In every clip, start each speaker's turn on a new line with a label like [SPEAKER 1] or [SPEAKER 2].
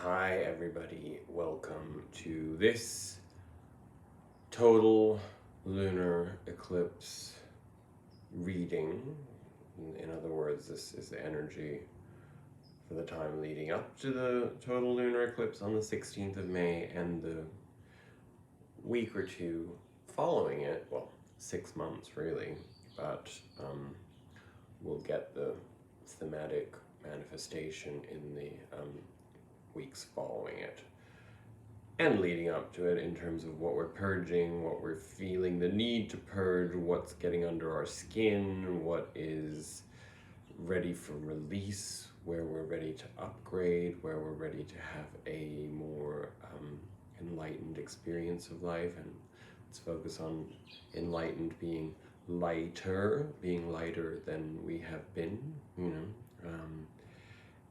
[SPEAKER 1] Hi everybody, welcome to this total lunar eclipse reading. In other words, this is the energy for the time leading up to the total lunar eclipse on the 16th of May and the week or two following it, well, 6 months really, but we'll get the thematic manifestation in the weeks following it and leading up to it in terms of what we're purging, what we're feeling the need to purge, what's getting under our skin, what is ready for release, where we're ready to upgrade, where we're ready to have a more enlightened experience of life. And let's focus on enlightened being lighter than we have been,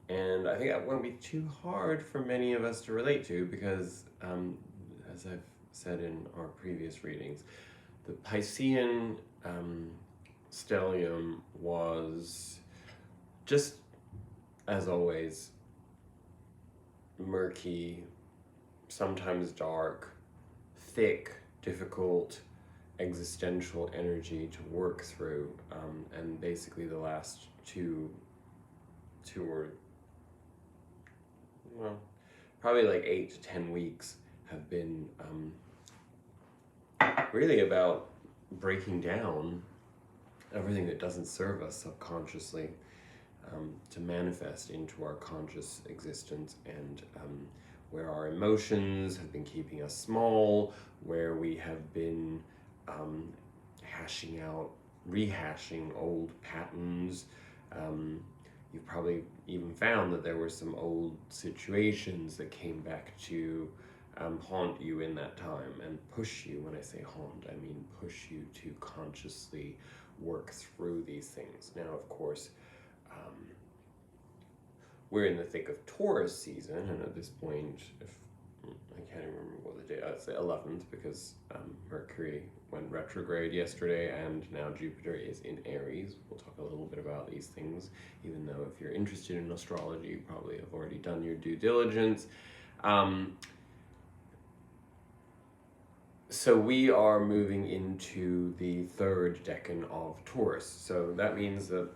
[SPEAKER 1] and I think that won't be too hard for many of us to relate to because, as I've said in our previous readings, the Piscean stellium was just, as always, murky, sometimes dark, thick, difficult, existential energy to work through, and basically the last two or well, probably like 8 to 10 weeks have been really about breaking down everything that doesn't serve us subconsciously to manifest into our conscious existence, and where our emotions have been keeping us small, where we have been rehashing old patterns. You've probably even found that there were some old situations that came back to haunt you in that time and push you. When I say haunt, I mean push you to consciously work through these things. Now, of course, we're in the thick of Taurus season, and at this point, I can't even remember what the day, it's the 11th because Mercury went retrograde yesterday and now Jupiter is in Aries. We'll talk a little bit about these things, even though if you're interested in astrology, you probably have already done your due diligence. So we are moving into the third decan of Taurus. So that means that,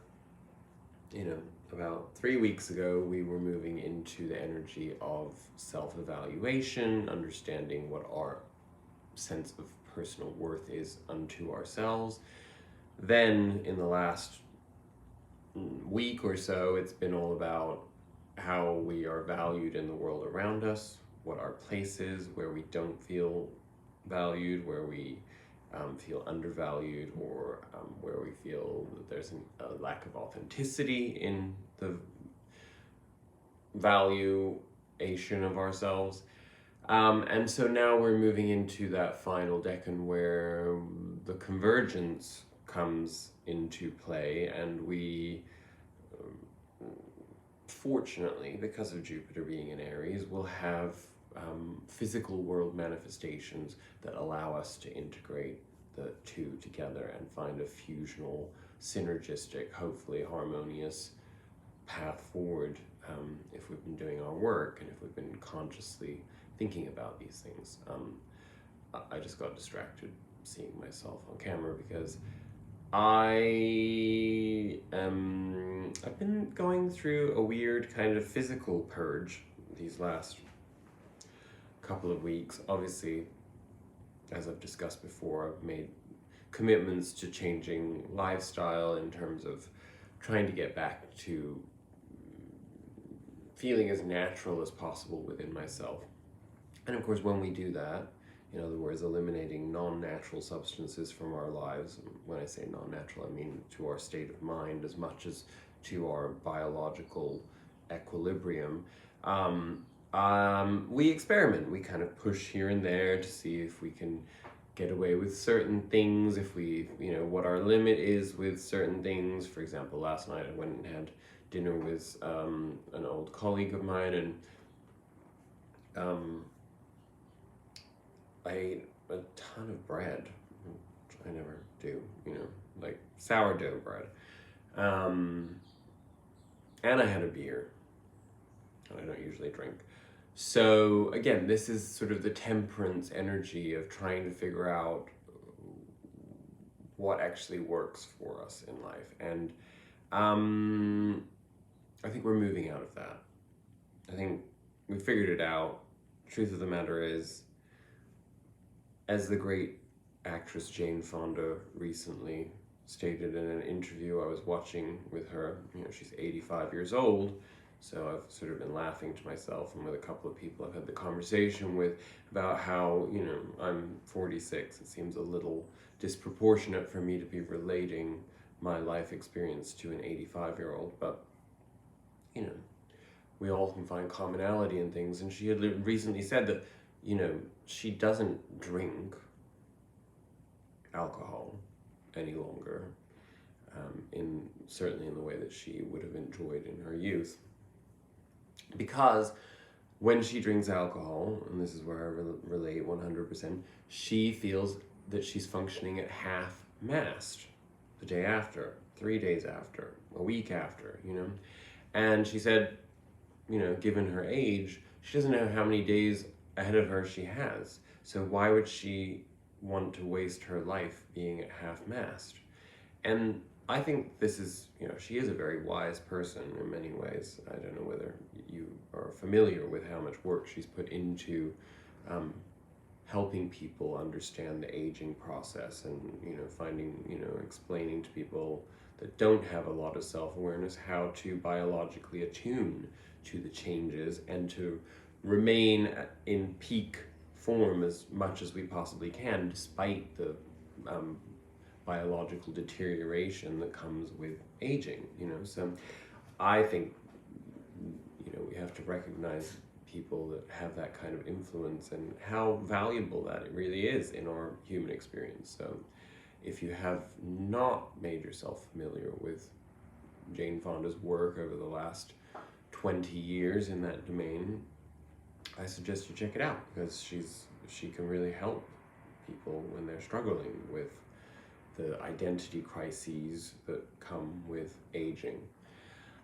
[SPEAKER 1] about 3 weeks ago, we were moving into the energy of self-evaluation, understanding what our sense of personal worth is unto ourselves. Then in the last week or so, it's been all about how we are valued in the world around us, what our place is, where we don't feel valued, where we feel undervalued, or where we feel that there's a lack of authenticity in the valuation of ourselves. And so now we're moving into that final decan where the convergence comes into play, and we, fortunately, because of Jupiter being in Aries, will have physical world manifestations that allow us to integrate the two together and find a fusional, synergistic, hopefully harmonious path forward if we've been doing our work and if we've been consciously thinking about these things. I just got distracted seeing myself on camera because I've been going through a weird kind of physical purge these last couple of weeks. Obviously, as I've discussed before, I've made commitments to changing lifestyle in terms of trying to get back to feeling as natural as possible within myself. And of course, when we do that, in other words, eliminating non-natural substances from our lives, when I say non-natural, I mean to our state of mind as much as to our biological equilibrium, we experiment. We kind of push here and there to see if we can get away with certain things, if we, what our limit is with certain things. For example, last night I went and had dinner with an old colleague of mine, and I ate a ton of bread, which I never do, like sourdough bread. And I had a beer. I don't usually drink. So again, this is sort of the temperance energy of trying to figure out what actually works for us in life. And I think we're moving out of that. I think we figured it out. Truth of the matter is, as the great actress Jane Fonda recently stated in an interview I was watching with her, she's 85 years old, so I've sort of been laughing to myself and with a couple of people I've had the conversation with about how, I'm 46. It seems a little disproportionate for me to be relating my life experience to an 85-year-old, but, we all can find commonality in things. And she had recently said that, she doesn't drink alcohol any longer, certainly in the way that she would have enjoyed in her youth. Because when she drinks alcohol, and this is where I relate 100%, she feels that she's functioning at half-mast the day after, 3 days after, a week after, And she said, given her age, she doesn't know how many days ahead of her she has. So why would she want to waste her life being at half-mast? And I think this is, she is a very wise person in many ways. I don't know whether you are familiar with how much work she's put into helping people understand the aging process and, explaining to people that don't have a lot of self-awareness how to biologically attune to the changes and to remain in peak form as much as we possibly can, despite the biological deterioration that comes with aging. So I think we have to recognize people that have that kind of influence and how valuable that it really is in our human experience. So if you have not made yourself familiar with Jane Fonda's work over the last 20 years in that domain, I suggest you check it out, because she can really help people when they're struggling with the identity crises that come with aging.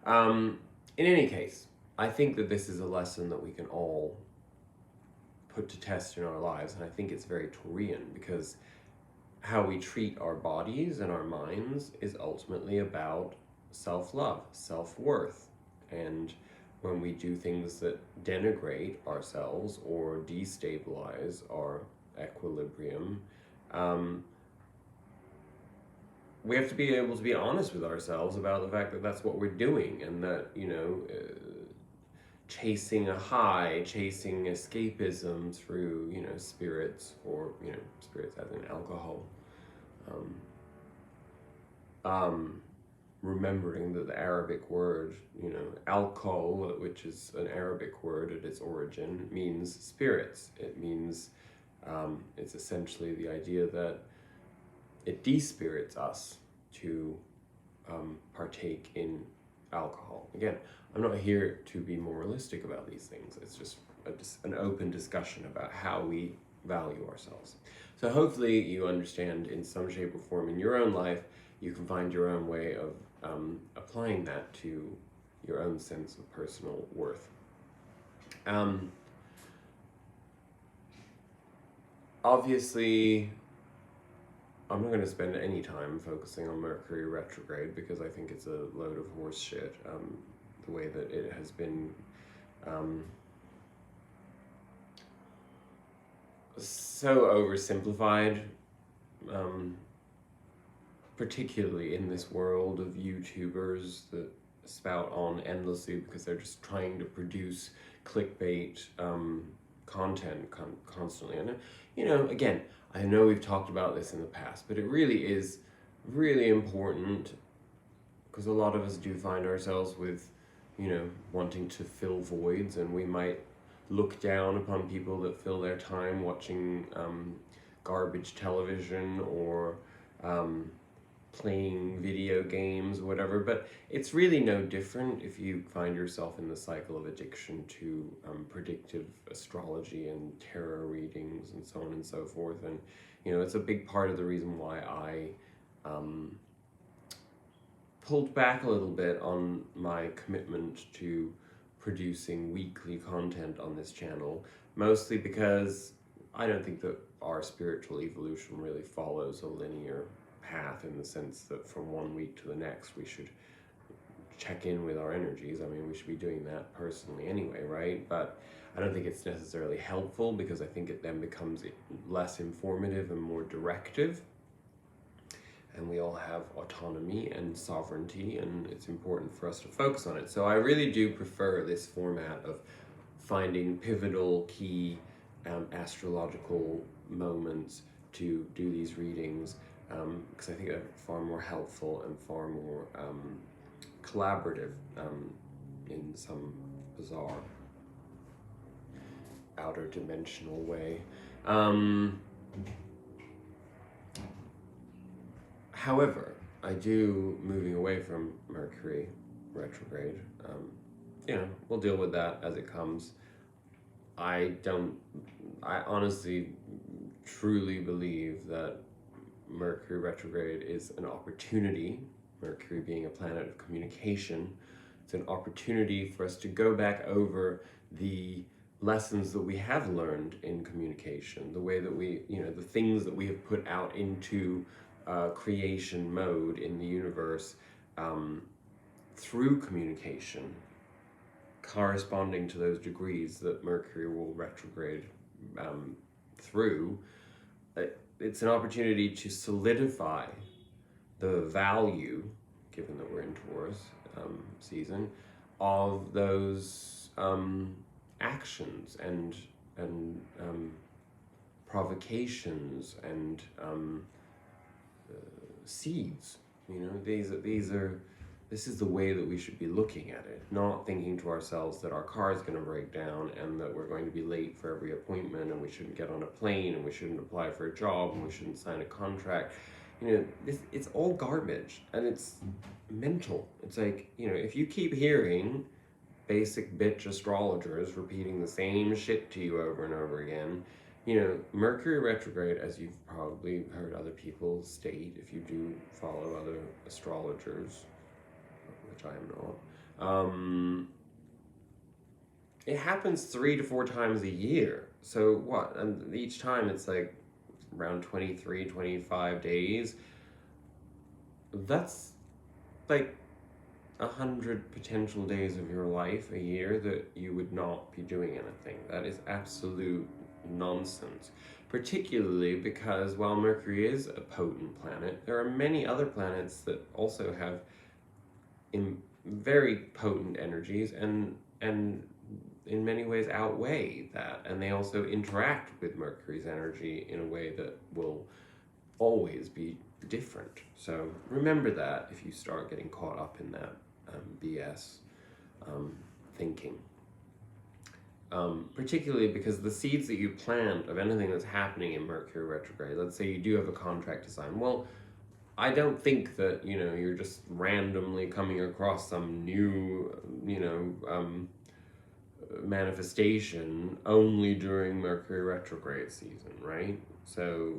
[SPEAKER 1] In any case, I think that this is a lesson that we can all put to test in our lives, and I think it's very Taurian, because how we treat our bodies and our minds is ultimately about self-love, self-worth. And when we do things that denigrate ourselves or destabilize our equilibrium, we have to be able to be honest with ourselves about the fact that that's what we're doing, and that, chasing a high, chasing escapism through, spirits, or, spirits as in alcohol, remembering that the Arabic word, alcohol, which is an Arabic word at its origin, means spirits. It means, it's essentially the idea that it despirits us to partake in alcohol. Again, I'm not here to be moralistic about these things. It's just an open discussion about how we value ourselves. So hopefully you understand in some shape or form in your own life, you can find your own way of applying that to your own sense of personal worth. Obviously, I'm not going to spend any time focusing on Mercury retrograde, because I think it's a load of horse shit, the way that it has been so oversimplified, particularly in this world of YouTubers that spout on endlessly because they're just trying to produce clickbait content constantly. And, again, I know we've talked about this in the past, but it really is really important, because a lot of us do find ourselves with, wanting to fill voids, and we might look down upon people that fill their time watching garbage television or playing video games, whatever. But it's really no different if you find yourself in the cycle of addiction to predictive astrology and tarot readings and so on and so forth. And it's a big part of the reason why I pulled back a little bit on my commitment to producing weekly content on this channel, mostly because I don't think that our spiritual evolution really follows a linear path, in the sense that from one week to the next we should check in with our energies. I mean, we should be doing that personally anyway, right? But I don't think it's necessarily helpful, because I think it then becomes less informative and more directive. And we all have autonomy and sovereignty, and it's important for us to focus on it. So I really do prefer this format of finding pivotal, key astrological moments to do these readings, because I think they're far more helpful and far more collaborative in some bizarre outer dimensional way. However, I do, moving away from Mercury retrograde, we'll deal with that as it comes. I honestly truly believe that Mercury retrograde is an opportunity, Mercury being a planet of communication, it's an opportunity for us to go back over the lessons that we have learned in communication, the way that we, the things that we have put out into creation mode in the universe through communication, corresponding to those degrees that Mercury will retrograde through. It's an opportunity to solidify the value, given that we're in Taurus season, of those actions and provocations and seeds. This is the way that we should be looking at it, not thinking to ourselves that our car is going to break down and that we're going to be late for every appointment and we shouldn't get on a plane and we shouldn't apply for a job and we shouldn't sign a contract. It's all garbage, and it's mental. It's like, if you keep hearing basic bitch astrologers repeating the same shit to you over and over again, Mercury retrograde, as you've probably heard other people state, if you do follow other astrologers, which I am not, it happens 3 to 4 times a year. So what? And each time it's like around 23, 25 days. That's like 100 potential days of your life a year that you would not be doing anything. That is absolute nonsense, particularly because while Mercury is a potent planet, there are many other planets that also have very potent energies and in many ways outweigh that, and they also interact with Mercury's energy in a way that will always be different. So remember that if you start getting caught up in that BS thinking. Particularly because the seeds that you plant of anything that's happening in Mercury retrograde, let's say you do have a contract to sign, well, I don't think that, you're just randomly coming across some new, manifestation only during Mercury retrograde season, right? So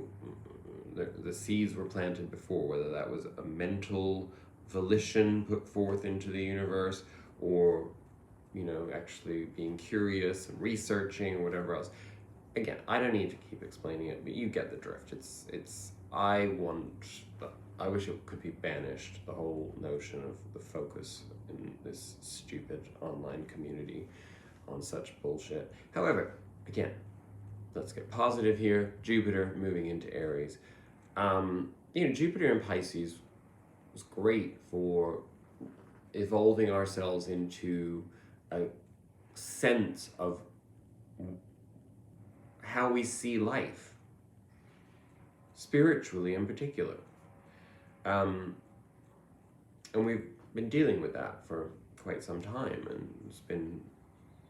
[SPEAKER 1] the seeds were planted before, whether that was a mental volition put forth into the universe or actually being curious and researching or whatever else. Again, I don't need to keep explaining it, but you get the drift. I wish it could be banished, the whole notion of the focus in this stupid online community on such bullshit. However, again, let's get positive here. Jupiter moving into Aries. Jupiter in Pisces was great for evolving ourselves into a sense of how we see life, spiritually in particular. And we've been dealing with that for quite some time, and it's been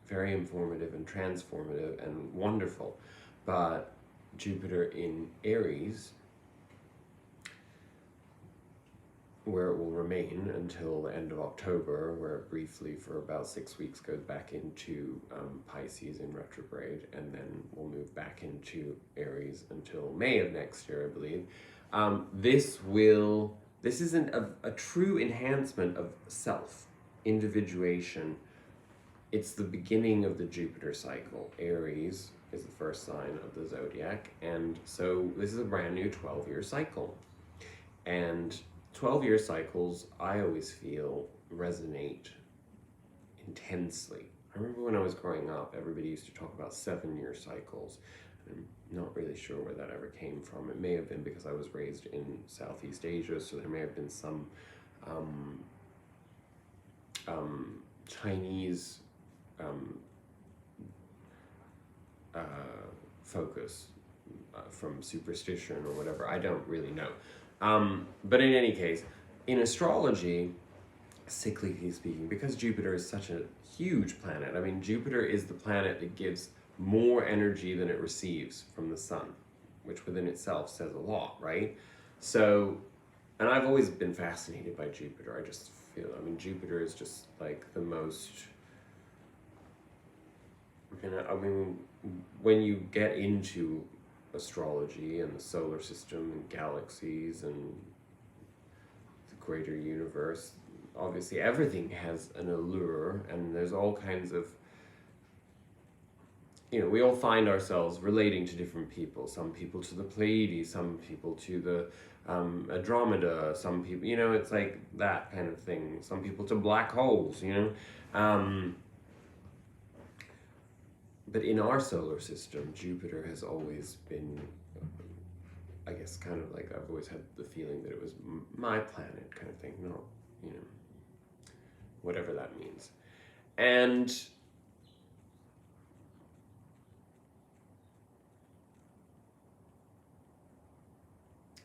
[SPEAKER 1] very informative and transformative and wonderful. But Jupiter in Aries, where it will remain until the end of October, where it briefly for about 6 weeks goes back into Pisces in retrograde, and then we'll move back into Aries until May of next year, I believe. This isn't a true enhancement of self, individuation, it's the beginning of the Jupiter cycle. Aries is the first sign of the zodiac, and so this is a brand new 12-year cycle. And 12-year cycles, I always feel, resonate intensely. I remember when I was growing up, everybody used to talk about 7-year cycles. I'm not really sure where that ever came from. It may have been because I was raised in Southeast Asia, so there may have been some Chinese focus from superstition or whatever. I don't really know. But in any case, in astrology, cyclically speaking, because Jupiter is such a huge planet, I mean, Jupiter is the planet that gives more energy than it receives from the sun, which within itself says a lot, right? So, and I've always been fascinated by Jupiter. I just feel, I mean, Jupiter is just like the most, I mean, when you get into astrology and the solar system and galaxies and the greater universe, obviously everything has an allure, and there's all kinds of, you know, we all find ourselves relating to different people. Some people to the Pleiades, some people to the Andromeda, some people, you know, it's like that kind of thing. Some people to black holes, you know. But in our solar system, Jupiter has always been, I guess, kind of like, I've always had the feeling that it was my planet kind of thing, not, you know, whatever that means. And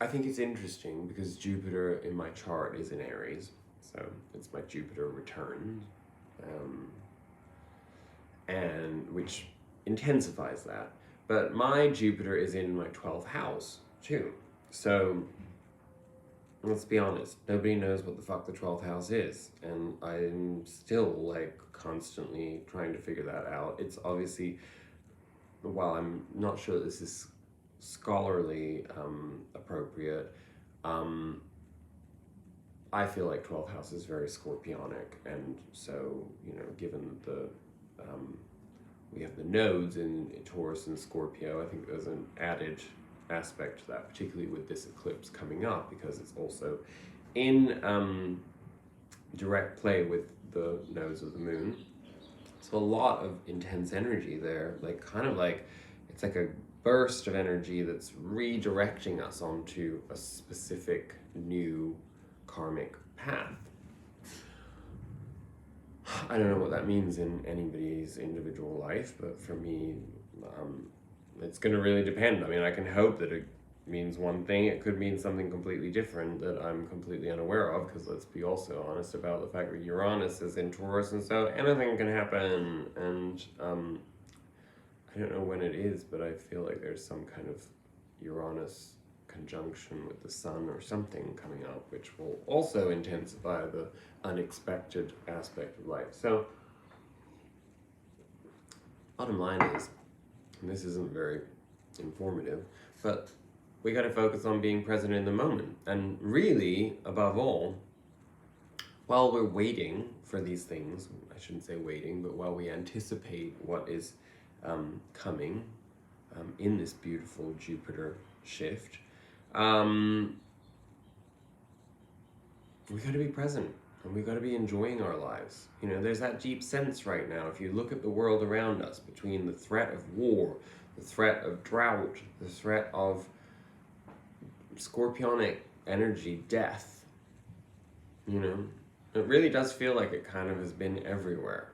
[SPEAKER 1] I think it's interesting because Jupiter in my chart is in Aries, so it's my Jupiter return, and which intensifies that. But my Jupiter is in my 12th house too. So let's be honest, nobody knows what the fuck the 12th house is, and I'm still like constantly trying to figure that out. It's obviously, while I'm not sure this is scholarly appropriate, I feel like 12th house is very scorpionic, and so, you know, given the we have the nodes in Taurus and Scorpio, I think there's an added aspect to that, particularly with this eclipse coming up, because it's also in direct play with the nodes of the moon. So a lot of intense energy there, like kind of like, it's like a burst of energy that's redirecting us onto a specific new karmic path. I don't know what that means in anybody's individual life, but for me, it's going to really depend. I mean, I can hope that it means one thing. It could mean something completely different that I'm completely unaware of, because let's be also honest about the fact that Uranus is in Taurus, and so anything can happen. And I don't know when it is, but I feel like there's some kind of Uranus conjunction with the sun or something coming up, which will also intensify the unexpected aspect of life. So, bottom line is, and this isn't very informative, but we got to focus on being present in the moment. And really, above all, while we're waiting for these things, I shouldn't say waiting, but while we anticipate what is coming in this beautiful Jupiter shift, we got to be present, and we got to be enjoying our lives. You know, there's that deep sense right now, if you look at the world around us, between the threat of war, the threat of drought, the threat of scorpionic energy, death, you know, it really does feel like it kind of has been everywhere.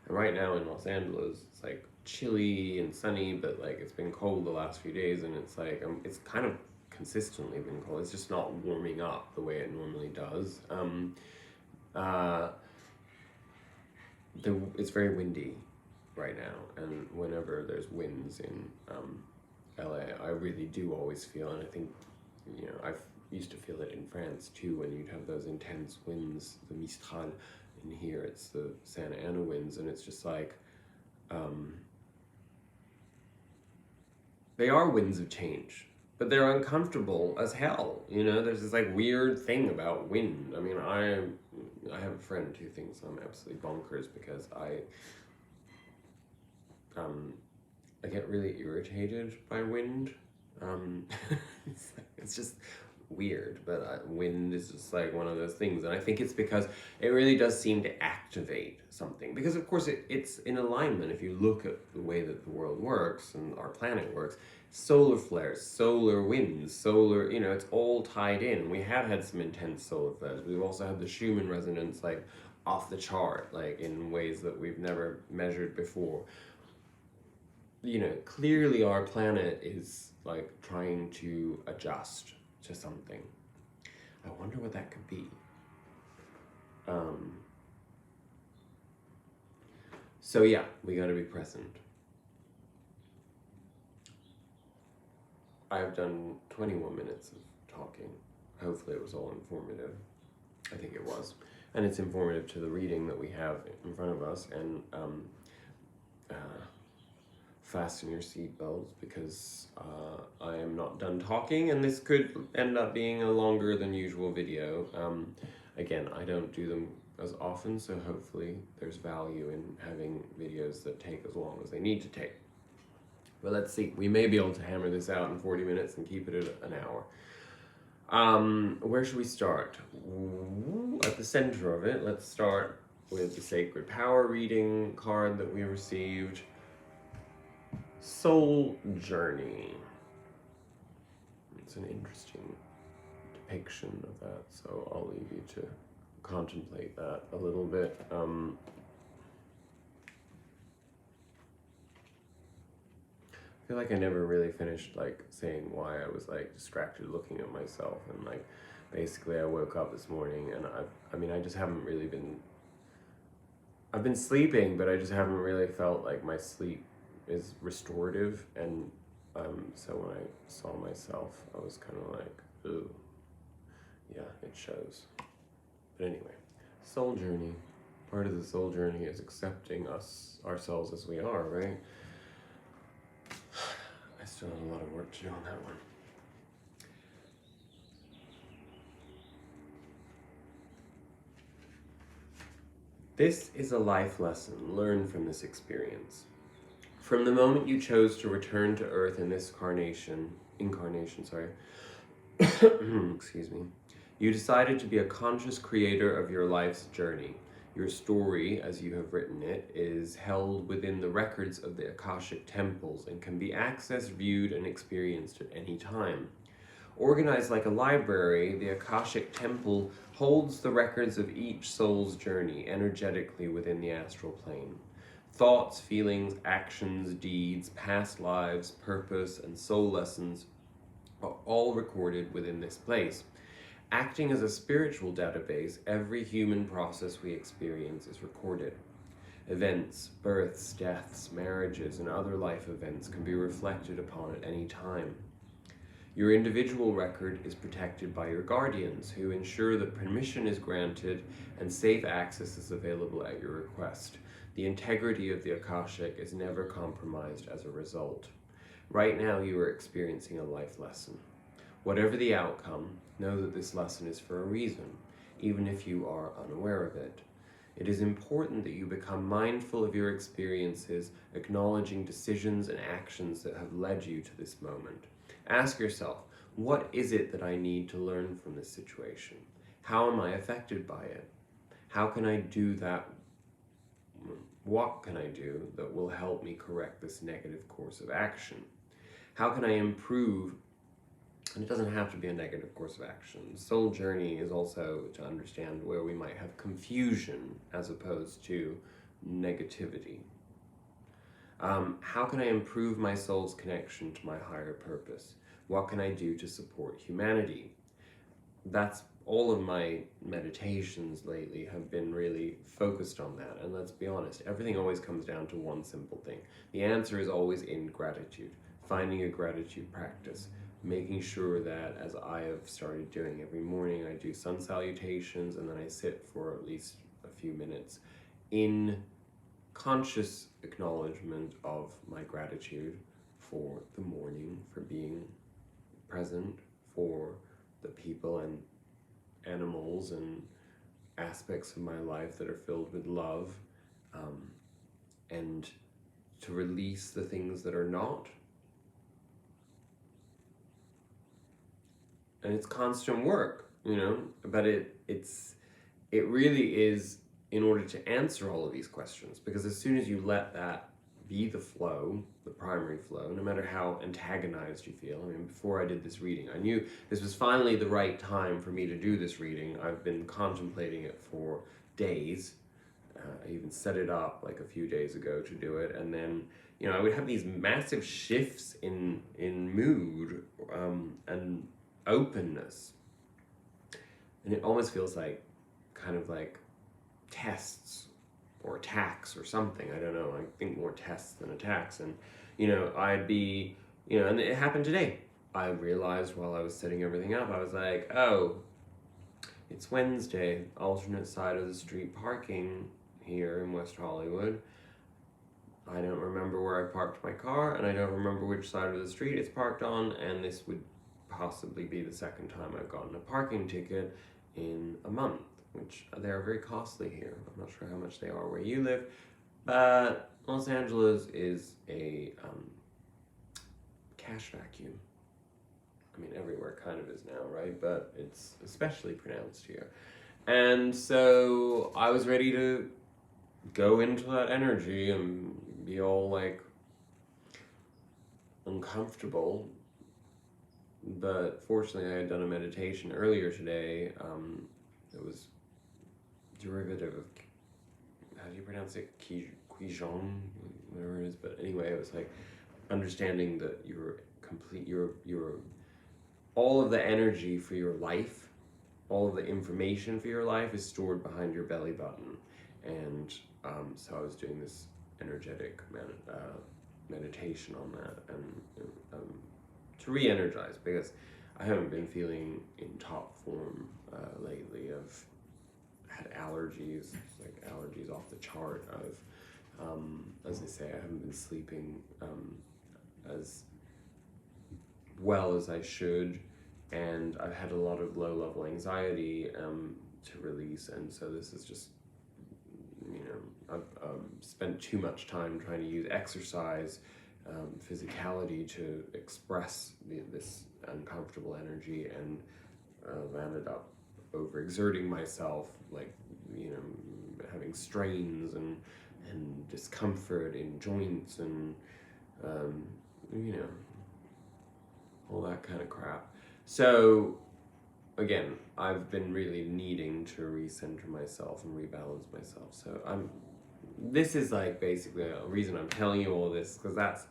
[SPEAKER 1] And right now in Los Angeles, it's like chilly and sunny, but like it's been cold the last few days, and it's like it's kind of consistently been cold. It's just not warming up the way it normally does. It's very windy right now, and whenever there's winds in LA, I really do always feel, and I think, you know, I've used to feel it in France too, when you'd have those intense winds, the Mistral. In here it's the Santa Ana winds, and it's just like they are winds of change, but they're uncomfortable as hell. You know, there's this like weird thing about wind. I mean, I have a friend who thinks I'm absolutely bonkers because I I get really irritated by wind. It's just weird, but wind is just like one of those things, and I think it's because it really does seem to activate something, because of course it's in alignment. If you look at the way that the world works and our planet works, solar flares, solar winds, solar, it's all tied in. We have had some intense solar flares. We've also had the Schumann resonance, like off the chart, like in ways that we've never measured before. Clearly our planet is like trying to adjust to something. I wonder what that could be. So yeah, we gotta be present. I've done 21 minutes of talking. Hopefully it was all informative. I think it was. And it's informative to the reading that we have in front of us. And fasten your seatbelts, because I am not done talking, and this could end up being a longer than usual video. Again, I don't do them as often, so hopefully there's value in having videos that take as long as they need to take. But let's see, we may be able to hammer this out in 40 minutes and keep it at an hour. Where should we start? At the center of it, let's start with the Sacred Power reading card that we received. Soul Journey. It's an interesting depiction of that, so I'll leave you to contemplate that a little bit. I feel like I never really finished like saying why I was like distracted looking at myself, and like basically I woke up this morning and I just haven't really been, I've been sleeping, but I just haven't really felt like my sleep is restorative, and so when I saw myself, I was kind of like, ooh, yeah, it shows. But anyway, soul journey. Part of the soul journey is accepting ourselves as we are, right? I still have a lot of work to do on that one. This is a life lesson learned from this experience. From the moment you chose to return to Earth in this incarnation, excuse me, you decided to be a conscious creator of your life's journey. Your story, as you have written it, is held within the records of the Akashic temples and can be accessed, viewed, and experienced at any time. Organized like a library, the Akashic temple holds the records of each soul's journey energetically within the astral plane. Thoughts, feelings, actions, deeds, past lives, purpose, and soul lessons are all recorded within this place. Acting as a spiritual database, every human process we experience is recorded. Events, births, deaths, marriages, and other life events can be reflected upon at any time. Your individual record is protected by your guardians, who ensure that permission is granted and safe access is available at your request. The integrity of the Akashic is never compromised as a result. Right now, you are experiencing a life lesson. Whatever the outcome, know that this lesson is for a reason, even if you are unaware of it. It is important that you become mindful of your experiences, acknowledging decisions and actions that have led you to this moment. Ask yourself, what is it that I need to learn from this situation? How am I affected by it? How can I do that? What can I do that will help me correct this negative course of action? How can I improve? And it doesn't have to be a negative course of action. Soul journey is also to understand where we might have confusion as opposed to negativity. How can I improve my soul's connection to my higher purpose? What can I do to support humanity? That's all of my meditations lately have been really focused on that. And let's be honest, everything always comes down to one simple thing. The answer is always in gratitude. Finding a gratitude practice. Making sure that, as I have started doing every morning, I do sun salutations and then I sit for at least a few minutes in conscious acknowledgement of my gratitude for the morning, for being present, for the people and animals and aspects of my life that are filled with love, and to release the things that are not. And it's constant work, you know, but it really is in order to answer all of these questions, because as soon as you let that be the flow, the primary flow, no matter how antagonized you feel. I mean, before I did this reading, I knew this was finally the right time for me to do this reading. I've been contemplating it for days. I even set it up like a few days ago to do it, and then, you know, I would have these massive shifts in mood and openness, and it almost feels like kind of like tests or attacks or something. I don't know. I think more tests than attacks. And, you know, I'd be, you know, and it happened today. I realized while I was setting everything up, I was like, oh, it's Wednesday, alternate side of the street parking here in West Hollywood. I don't remember where I parked my car, and I don't remember which side of the street it's parked on, and this would possibly be the second time I've gotten a parking ticket in a month, which they are very costly here. I'm not sure how much they are where you live, but Los Angeles is a cash vacuum. I mean, everywhere kind of is now, right? But it's especially pronounced here. And so I was ready to go into that energy and be all like uncomfortable. But fortunately, I had done a meditation earlier today. It was derivative of, how do you pronounce it? Qigong, whatever it is. But anyway, it was like understanding that your all of the energy for your life, all of the information for your life is stored behind your belly button. And so I was doing this energetic meditation on that, and to re-energize, because I haven't been feeling in top form lately. I've had allergies, like allergies off the chart. As I say, I haven't been sleeping as well as I should, and I've had a lot of low-level anxiety to release, and so this is just, you know, I've spent too much time trying to use exercise, physicality to express this uncomfortable energy, and ended up overexerting myself, like, you know, having strains and discomfort in joints and you know, all that kind of crap. So again, I've been really needing to recenter myself and rebalance myself. So this is like basically a reason I'm telling you all this, because that's,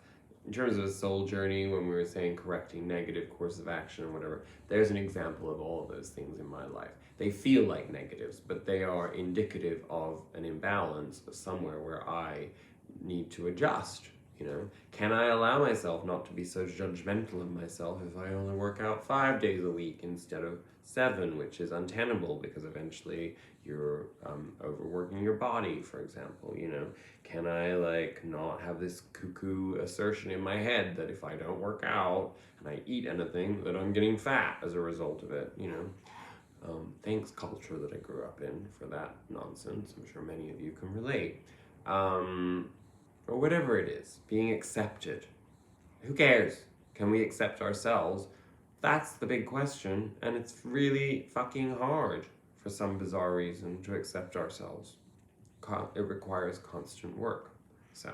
[SPEAKER 1] in terms of a soul journey, when we were saying correcting negative course of action or whatever, there's an example of all of those things in my life. They feel like negatives, but they are indicative of an imbalance somewhere where I need to adjust. You know, can I allow myself not to be so judgmental of myself if I only work out 5 days a week instead of 7, which is untenable, because eventually you're overworking your body, for example. You know, can I like not have this cuckoo assertion in my head that if I don't work out and I eat anything that I'm getting fat as a result of it, you know? Thanks, culture that I grew up in, for that nonsense. I'm sure many of you can relate. Or whatever it is, being accepted. Who cares? Can we accept ourselves? That's the big question, and it's really fucking hard for some bizarre reason to accept ourselves. It requires constant work. So,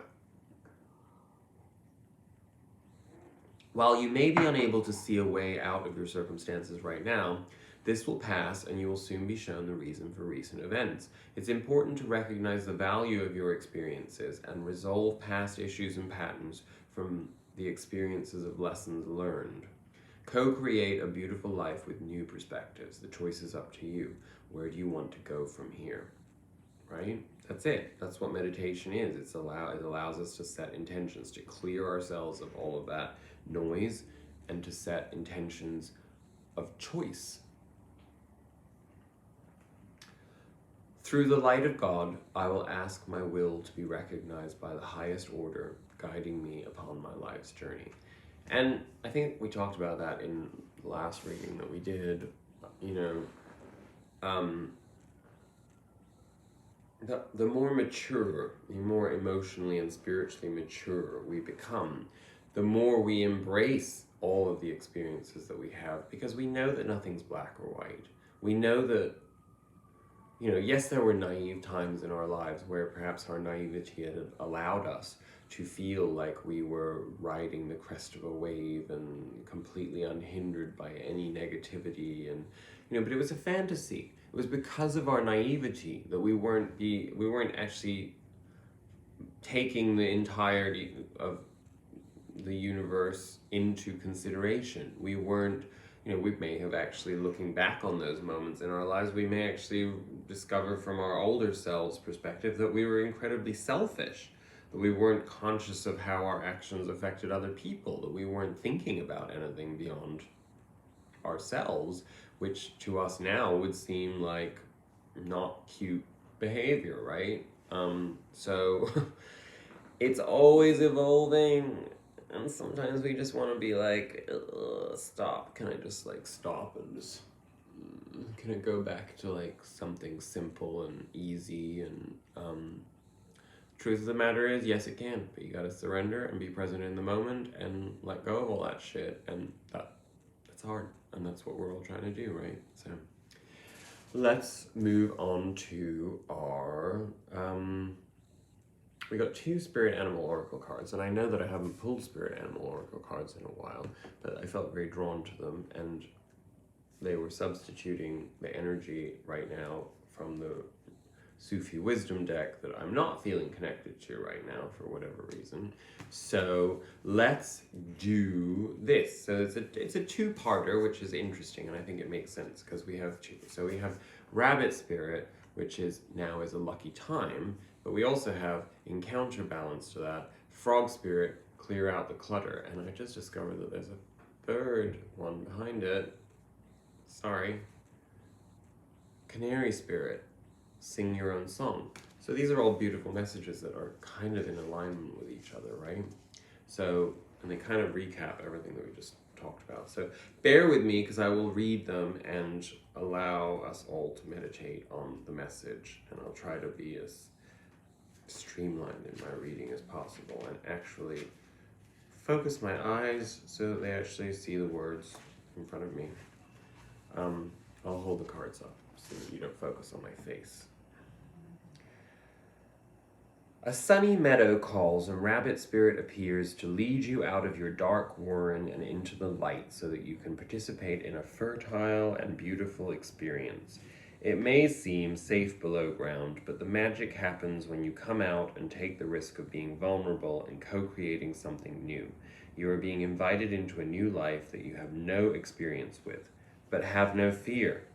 [SPEAKER 1] while you may be unable to see a way out of your circumstances right now, this will pass, and you will soon be shown the reason for recent events. It's important to recognize the value of your experiences and resolve past issues and patterns from the experiences of lessons learned. Co-create a beautiful life with new perspectives. The choice is up to you. Where do you want to go from here? Right? That's it. That's what meditation is. It allows us to set intentions, to clear ourselves of all of that noise, and to set intentions of choice. Through the light of God, I will ask my will to be recognized by the highest order, guiding me upon my life's journey. And I think we talked about that in the last reading that we did. You know, the more mature, the more emotionally and spiritually mature we become, the more we embrace all of the experiences that we have, because we know that nothing's black or white. We know that, yes, there were naive times in our lives where perhaps our naivety had allowed us to feel like we were riding the crest of a wave and completely unhindered by any negativity, and but it was a fantasy. It was because of our naivety that we weren't actually taking the entirety of the universe into consideration. We weren't, we may have actually, looking back on those moments in our lives, we may actually discover from our older selves perspective that we were incredibly selfish, that we weren't conscious of how our actions affected other people, that we weren't thinking about anything beyond ourselves, which to us now would seem like not cute behavior, right? So it's always evolving, and sometimes we just want to be like, stop. Can I just like stop and just can it go back to like something simple and easy? And truth of the matter is, yes, it can, but you gotta surrender and be present in the moment and let go of all that shit, and that's hard, and that's what we're all trying to do, right? So let's move on to our we got 2 Spirit Animal Oracle cards, and I know that I haven't pulled Spirit Animal Oracle cards in a while, but I felt very drawn to them, and they were substituting the energy right now from the Sufi Wisdom deck that I'm not feeling connected to right now for whatever reason. So let's do this. So it's a two-parter, which is interesting, and I think it makes sense because we have 2. So we have Rabbit Spirit, which is now is a lucky time, but we also have, in counterbalance to that, Frog Spirit, clear out the clutter. And I just discovered that there's a third one behind it. Sorry. Canary Spirit, sing your own song. So these are all beautiful messages that are kind of in alignment with each other, right? So, and they kind of recap everything that we just talked about. So bear with me because I will read them and allow us all to meditate on the message, and I'll try to be as streamlined in my reading as possible and actually focus my eyes so that they actually see the words in front of me. I'll hold the cards up so that you don't focus on my face. A sunny meadow calls, and Rabbit Spirit appears to lead you out of your dark warren and into the light so that you can participate in a fertile and beautiful experience. It may seem safe below ground, but the magic happens when you come out and take the risk of being vulnerable and co-creating something new. You are being invited into a new life that you have no experience with. But have no fear.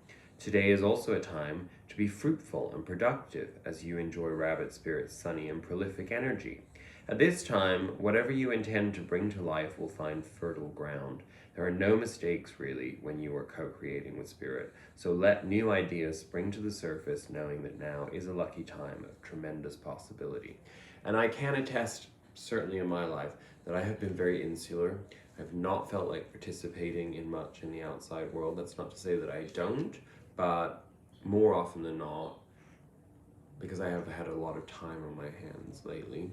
[SPEAKER 1] Today is also a time to be fruitful and productive as you enjoy Rabbit Spirit's sunny and prolific energy. At this time, whatever you intend to bring to life will find fertile ground. There are no mistakes, really, when you are co-creating with Spirit, so let new ideas spring to the surface, knowing that now is a lucky time of tremendous possibility. And I can attest, certainly in my life, that I have been very insular. I've not felt like participating in much in the outside world. That's not to say that I don't, but more often than not, because I have had a lot of time on my hands lately,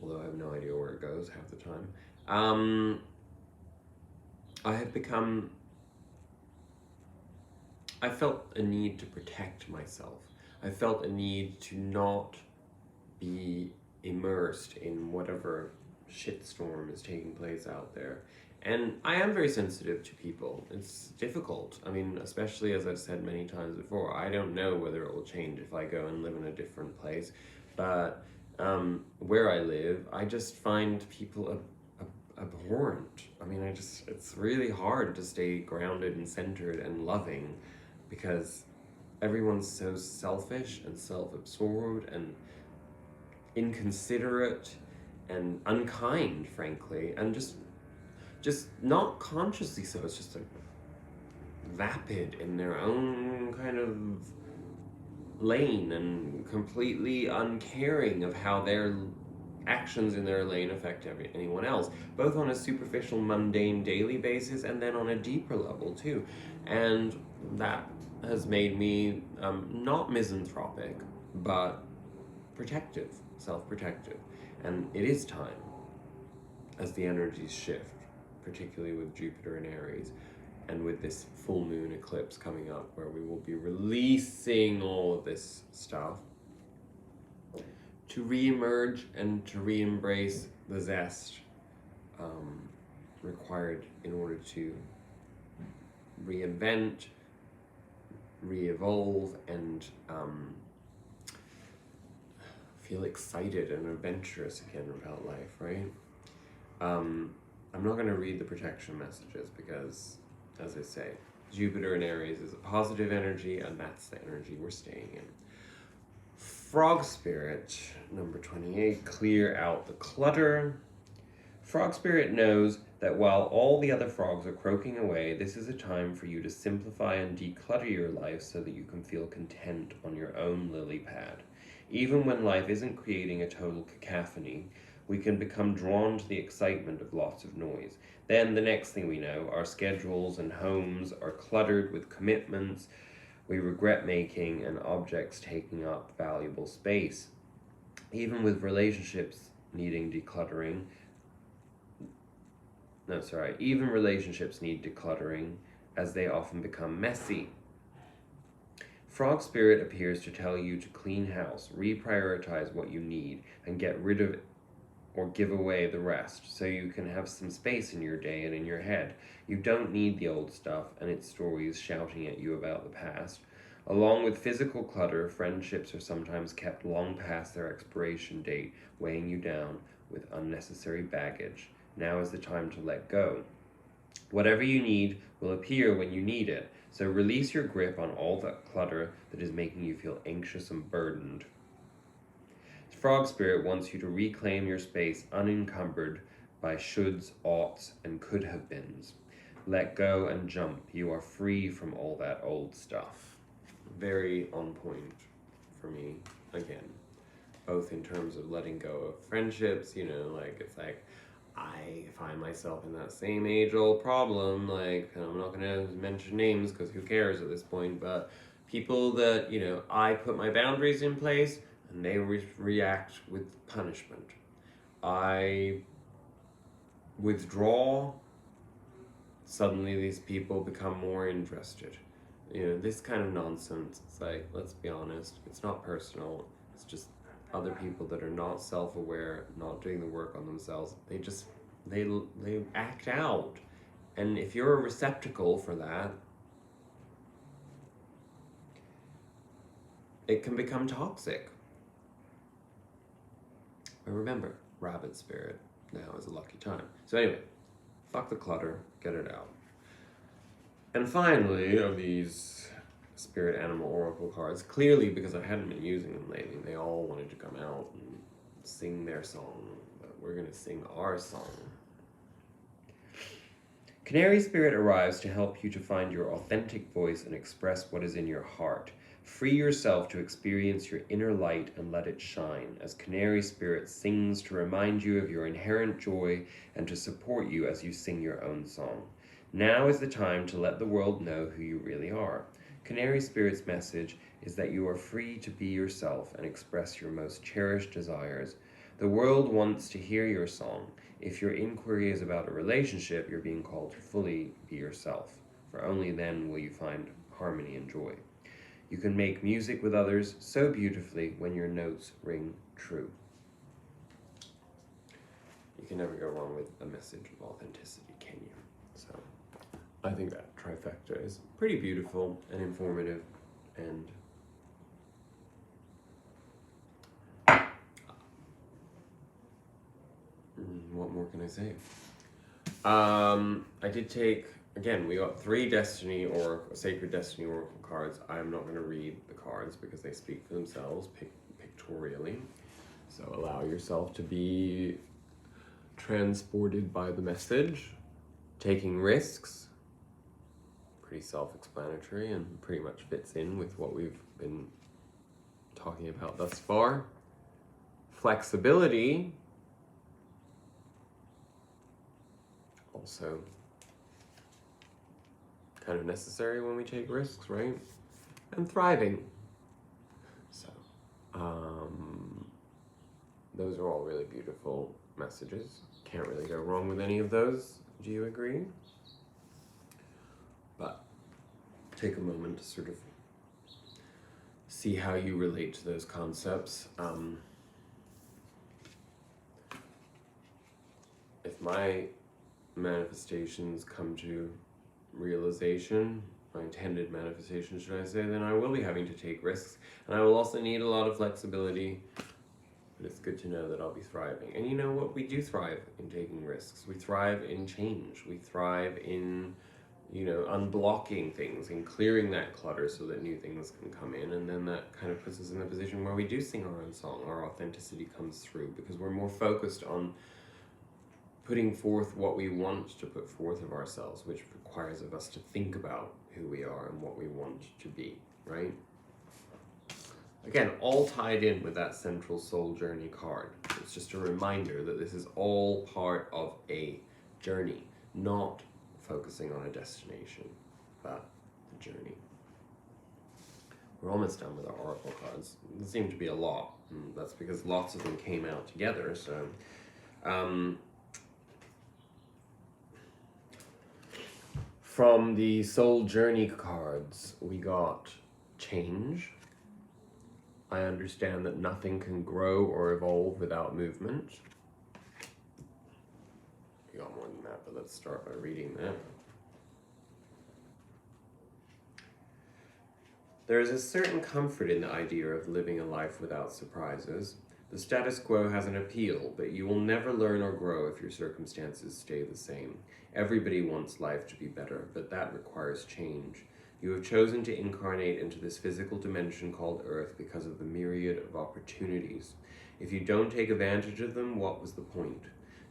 [SPEAKER 1] although I have no idea where it goes half the time, I felt a need to protect myself. I felt a need to not be immersed in whatever shitstorm is taking place out there. And I am very sensitive to people. It's difficult. I mean, especially as I've said many times before, I don't know whether it will change if I go and live in a different place. But where I live, I just find people abhorrent. I mean, it's really hard to stay grounded and centered and loving because everyone's so selfish and self-absorbed and inconsiderate and unkind, frankly, and just not consciously so. It's just like vapid in their own kind of lane and completely uncaring of how their actions in their lane affect anyone else, both on a superficial, mundane, daily basis and then on a deeper level too. And that has made me not misanthropic, but protective, self-protective. And it is time, as the energies shift, particularly with Jupiter in Aries, and with this full moon eclipse coming up, where we will be releasing all of this stuff, to re-emerge and to re-embrace the zest required in order to reinvent, re-evolve, and feel excited and adventurous again about life, right? I'm not going to read the protection messages because, as I say, Jupiter in Aries is a positive energy, and that's the energy we're staying in. Frog Spirit, number 28, clear out the clutter. Frog Spirit knows that while all the other frogs are croaking away, this is a time for you to simplify and declutter your life so that you can feel content on your own lily pad. Even when life isn't creating a total cacophony, we can become drawn to the excitement of lots of noise. Then the next thing we know, our schedules and homes are cluttered with commitments we regret making and objects taking up valuable space. Even with relationships needing decluttering, even relationships need decluttering as they often become messy. Frog Spirit appears to tell you to clean house, reprioritize what you need, and get rid of or give away the rest so you can have some space in your day and in your head. You don't need the old stuff and its stories shouting at you about the past. Along with physical clutter, friendships are sometimes kept long past their expiration date, weighing you down with unnecessary baggage. Now is the time to let go. Whatever you need will appear when you need it, so release your grip on all that clutter that is making you feel anxious and burdened. Frog Spirit wants you to reclaim your space unencumbered by shoulds, oughts, and could-have-beens. Let go and jump. You are free from all that old stuff. Very on point for me, again. Both in terms of letting go of friendships, it's like, I find myself in that same age-old problem, and I'm not going to mention names because who cares at this point, but people that, I put my boundaries in place, and they react with punishment. I withdraw, suddenly these people become more interested. This kind of nonsense. It's like, let's be honest, it's not personal. It's just other people that are not self-aware, not doing the work on themselves. They act out. And if you're a receptacle for that, it can become toxic. But remember, rabbit spirit now is a lucky time. So anyway, fuck the clutter, get it out. And finally, of these spirit animal oracle cards, clearly because I hadn't been using them lately, they all wanted to come out and sing their song, but we're going to sing our song. Canary Spirit arrives to help you to find your authentic voice and express what is in your heart. Free yourself to experience your inner light and let it shine, as Canary Spirit sings to remind you of your inherent joy and to support you as you sing your own song. Now is the time to let the world know who you really are. Canary Spirit's message is that you are free to be yourself and express your most cherished desires. The world wants to hear your song. If your inquiry is about a relationship, you're being called to fully be yourself, for only then will you find harmony and joy. You can make music with others so beautifully when your notes ring true. You can never go wrong with a message of authenticity, can you? So I think that trifecta is pretty beautiful and informative, and what more can I say? I did take, again, we got 3 Destiny or Sacred Destiny Oracle cards. I'm not going to read the cards because they speak for themselves pictorially. So allow yourself to be transported by the message. Taking risks, pretty self-explanatory and pretty much fits in with what we've been talking about thus far. Flexibility, also kind of necessary when we take risks, right? and thriving. So, those are all really beautiful messages. Can't really go wrong with any of those. Do you agree? But take a moment to sort of see how you relate to those concepts. If my manifestations come to realization, my intended manifestation, should I say, then I will be having to take risks, and I will also need a lot of flexibility. But it's good to know that I'll be thriving. And you know what? We do thrive in taking risks. We thrive in change. We thrive in, unblocking things and clearing that clutter so that new things can come in. And then that kind of puts us in a position where we do sing our own song. Our authenticity comes through because we're more focused on putting forth what we want to put forth of ourselves, which requires of us to think about who we are and what we want to be, right? Again, all tied in with that central soul journey card. It's just a reminder that this is all part of a journey, not focusing on a destination, but the journey. We're almost done with our oracle cards. There seem to be a lot, and that's because lots of them came out together. So, from the soul journey cards, we got change. I understand that nothing can grow or evolve without movement. We got more than that, but let's start by reading that. There is a certain comfort in the idea of living a life without surprises. The status quo has an appeal, but you will never learn or grow if your circumstances stay the same. Everybody wants life to be better, but that requires change. You have chosen to incarnate into this physical dimension called Earth because of the myriad of opportunities. If you don't take advantage of them, what was the point?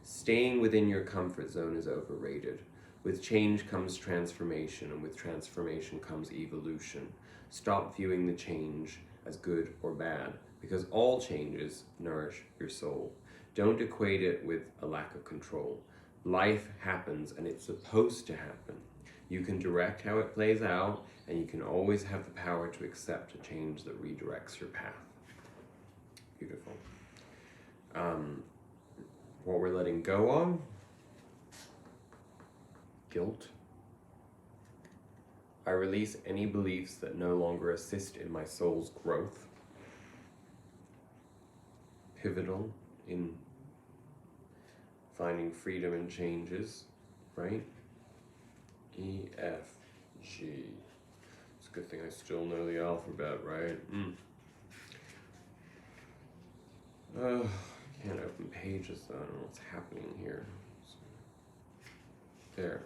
[SPEAKER 1] Staying within your comfort zone is overrated. With change comes transformation, and with transformation comes evolution. Stop viewing the change as good or bad, because all changes nourish your soul. Don't equate it with a lack of control. Life happens, and it's supposed to happen. You can direct how it plays out, and you can always have the power to accept a change that redirects your path. Beautiful. What we're letting go of? Guilt. I release any beliefs that no longer assist in my soul's growth. Pivotal in finding freedom in changes, right? E, F, G. It's a good thing I still know the alphabet, right? Can't open pages though. I don't know what's happening here. There.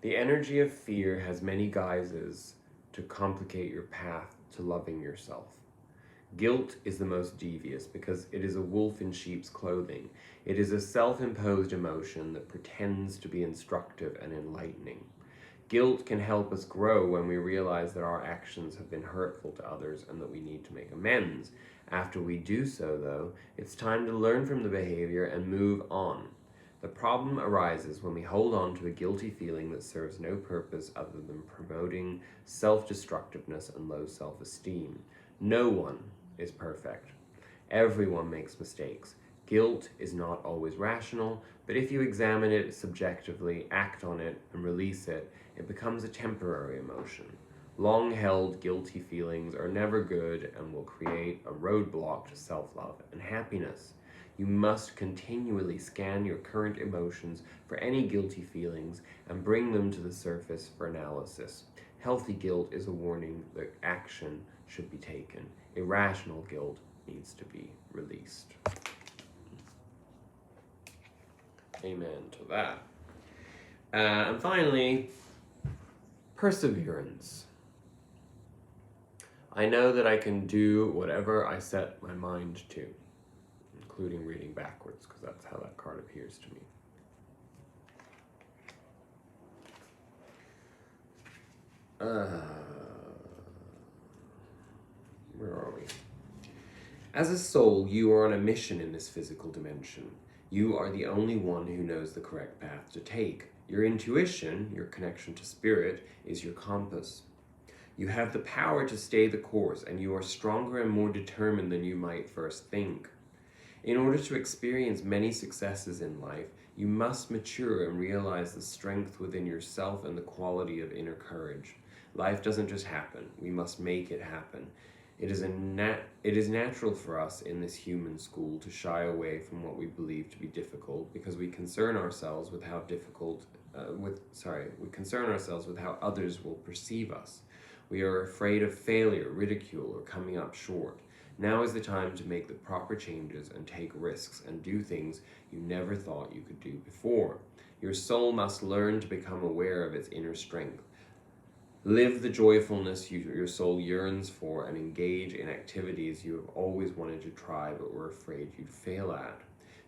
[SPEAKER 1] The energy of fear has many guises to complicate your path to loving yourself. Guilt is the most devious because it is a wolf in sheep's clothing. It is a self-imposed emotion that pretends to be instructive and enlightening. Guilt can help us grow when we realize that our actions have been hurtful to others and that we need to make amends. After we do so, though, it's time to learn from the behavior and move on. The problem arises when we hold on to a guilty feeling that serves no purpose other than promoting self-destructiveness and low self-esteem. No one is perfect. Everyone makes mistakes. Guilt is not always rational, but if you examine it subjectively, act on it, and release it, it becomes a temporary emotion. Long-held guilty feelings are never good and will create a roadblock to self-love and happiness. You must continually scan your current emotions for any guilty feelings and bring them to the surface for analysis. Healthy guilt is a warning that action should be taken. Irrational guilt needs to be released. Amen to that. And finally, perseverance. I know that I can do whatever I set my mind to, including reading backwards, because that's how that card appears to me. Where are we? As a soul, you are on a mission in this physical dimension. You are the only one who knows the correct path to take. Your intuition, your connection to spirit, is your compass. You have the power to stay the course, and you are stronger and more determined than you might first think. In order to experience many successes in life, you must mature and realize the strength within yourself and the quality of inner courage. Life doesn't just happen. We must make it happen. It is natural for us in this human school to shy away from what we believe to be difficult because we concern ourselves with how we concern ourselves with how others will perceive us. We are afraid of failure, ridicule, or coming up short. Now is the time to make the proper changes and take risks and do things you never thought you could do before. Your soul must learn to become aware of its inner strength. Live the joyfulness your soul yearns for and engage in activities you have always wanted to try but were afraid you'd fail at.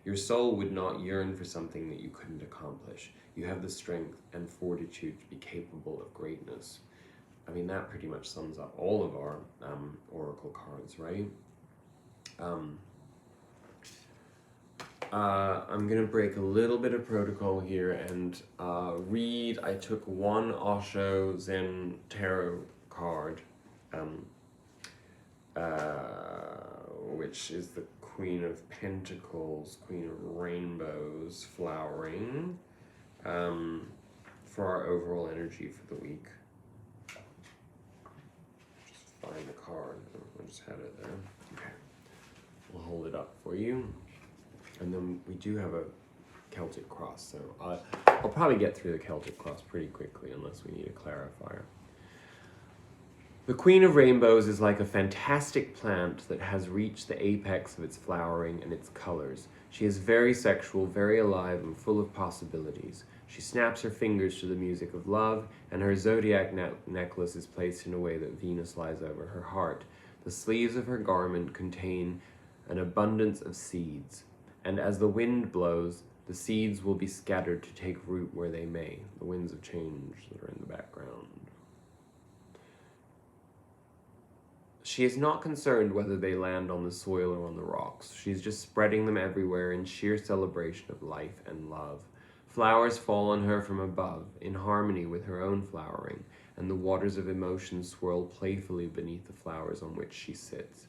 [SPEAKER 1] Your soul would not yearn for something that you couldn't accomplish. You have the strength and fortitude to be capable of greatness. I mean, that pretty much sums up all of our oracle cards, right? I'm going to break a little bit of protocol here and read. I took one Osho Zen Tarot card, which is the Queen of Pentacles, Queen of Rainbows, flowering, for our overall energy for the week. Find the card. I just had it there. Okay. We'll hold it up for you. And then we do have a Celtic cross, so I'll probably get through the Celtic cross pretty quickly unless we need a clarifier. The Queen of Rainbows is like a fantastic plant that has reached the apex of its flowering and its colors. She is very sexual, very alive, and full of possibilities. She snaps her fingers to the music of love, and her zodiac necklace is placed in a way that Venus lies over her heart. The sleeves of her garment contain an abundance of seeds, and as the wind blows, the seeds will be scattered to take root where they may. The winds of change that are in the background. She is not concerned whether they land on the soil or on the rocks. She's just spreading them everywhere in sheer celebration of life and love. Flowers fall on her from above, in harmony with her own flowering, and the waters of emotion swirl playfully beneath the flowers on which she sits.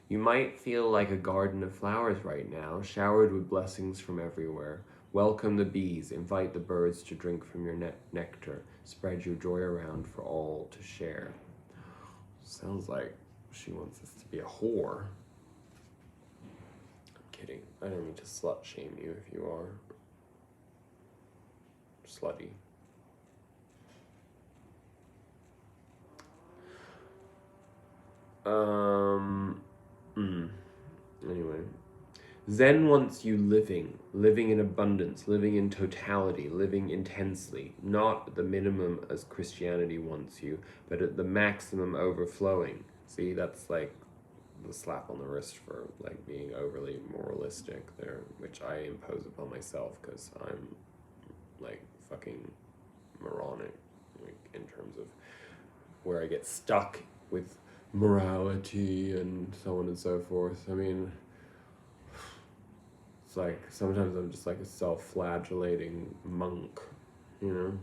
[SPEAKER 1] You might feel like a garden of flowers right now, showered with blessings from everywhere. Welcome the bees, invite the birds to drink from your nectar, spread your joy around for all to share. Sounds like she wants us to be a whore. I'm kidding. I don't mean to slut shame you if you are slutty. Anyway. Zen wants you living in abundance, living in totality, living intensely, not at the minimum as Christianity wants you, but at the maximum overflowing. See, that's like the slap on the wrist for like being overly moralistic there, which I impose upon myself because I'm like fucking moronic, like in terms of where I get stuck with morality and so on and so forth. I mean, it's like sometimes I'm just like a self-flagellating monk, you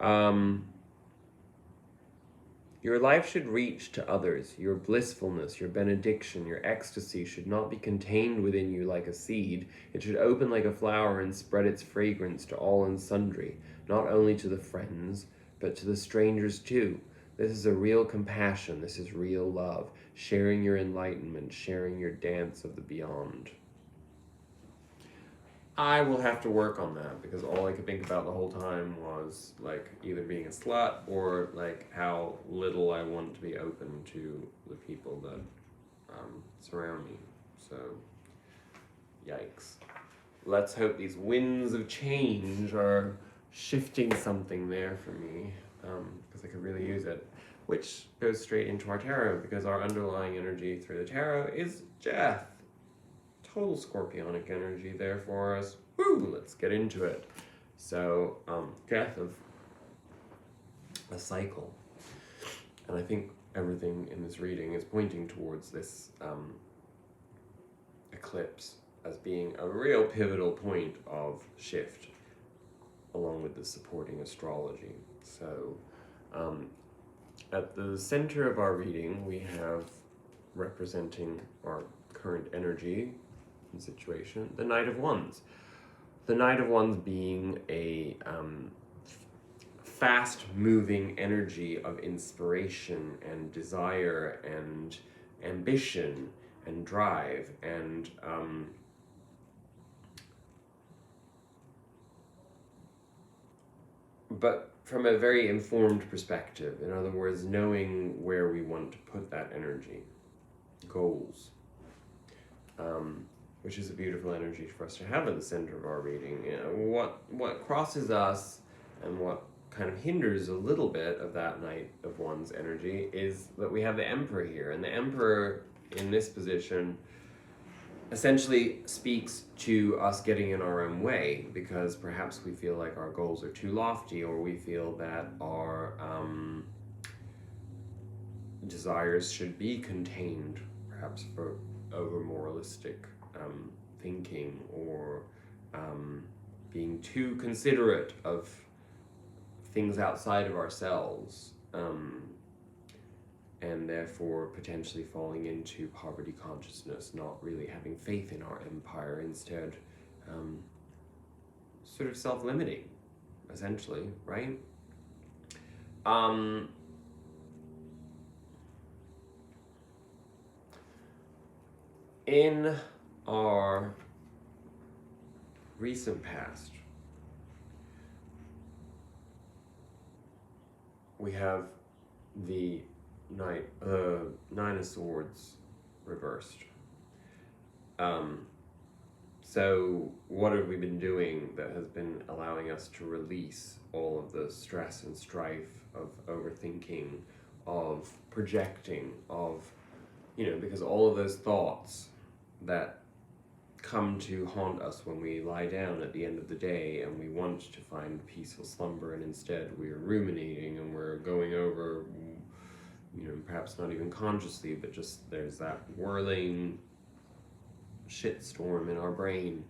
[SPEAKER 1] know? Your life should reach to others. Your blissfulness, your benediction, your ecstasy should not be contained within you like a seed. It should open like a flower and spread its fragrance to all and sundry, not only to the friends, but to the strangers too. This is a real compassion. This is real love. Sharing your enlightenment, sharing your dance of the beyond. I will have to work on that because all I could think about the whole time was like either being a slut or like how little I want to be open to the people that surround me. So, yikes. Let's hope these winds of change are shifting something there for me because I could really use it. Which goes straight into our tarot because our underlying energy through the tarot is death. Total scorpionic energy there for us. Woo! Let's get into it. So, death of a cycle. And I think everything in this reading is pointing towards this eclipse as being a real pivotal point of shift. along with the supporting astrology. So at the center of our reading, we have, representing our current energy and situation, the Knight of Wands. The Knight of Wands being a fast-moving energy of inspiration and desire and ambition and drive and but from a very informed perspective. In other words, knowing where we want to put that energy, goals, which is a beautiful energy for us to have at the center of our reading. You know, what crosses us and what kind of hinders a little bit of that Knight of Wands energy is that we have the Emperor here, and the Emperor in this position essentially speaks to us getting in our own way, because perhaps we feel like our goals are too lofty, or we feel that our desires should be contained, perhaps for over moralistic thinking, or being too considerate of things outside of ourselves, and therefore potentially falling into poverty consciousness, not really having faith in our empire, instead sort of self-limiting, essentially, right? In our recent past, we have the Nine of Swords reversed. So what have we been doing that has been allowing us to release all of the stress and strife of overthinking, of projecting, of, because all of those thoughts that come to haunt us when we lie down at the end of the day and we want to find peaceful slumber, and instead we're ruminating and we're going over, perhaps not even consciously, but just there's that whirling shitstorm in our brain,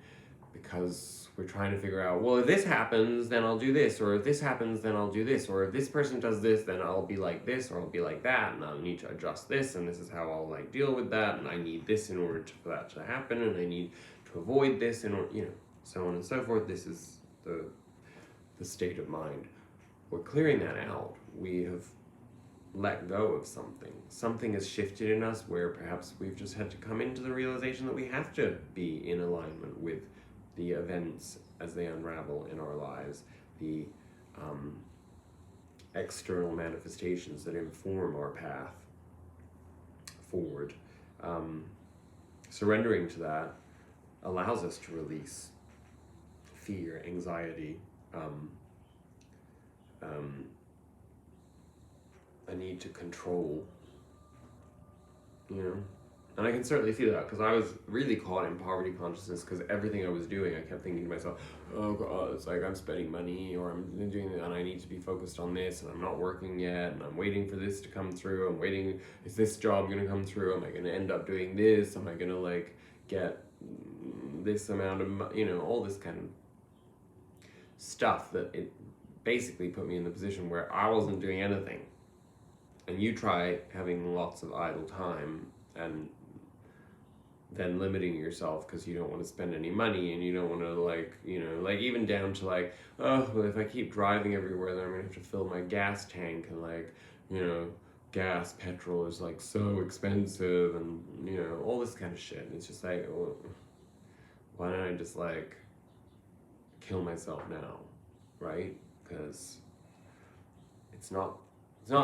[SPEAKER 1] because we're trying to figure out, well, if this happens, then I'll do this, or if this happens, then I'll do this, or if this person does this, then I'll be like this, or I'll be like that, and I'll need to adjust this, and this is how I'll deal with that, and I need this in order for that to happen, and I need to avoid this in order, so on and so forth. This is the state of mind. We're clearing that out. We have let go of something. Something has shifted in us where perhaps we've just had to come into the realization that we have to be in alignment with the events as they unravel in our lives, the external manifestations that inform our path forward. Surrendering to that allows us to release fear, anxiety, a need to control, and I can certainly feel that, because I was really caught in poverty consciousness, because everything I was doing, I kept thinking to myself, oh God, it's like I'm spending money, or I'm doing that, and I need to be focused on this, and I'm not working yet, and I'm waiting for this to come through, I'm waiting, is this job going to come through, am I going to end up doing this, am I going to get this amount of, all this kind of stuff, that it basically put me in the position where I wasn't doing anything. And you try having lots of idle time and then limiting yourself because you don't want to spend any money, and you don't want to even down to oh, well, if I keep driving everywhere, then I'm gonna have to fill my gas tank, and gas, petrol is so expensive, and all this kind of shit. And it's just well, why don't I just kill myself now, right? Because it's not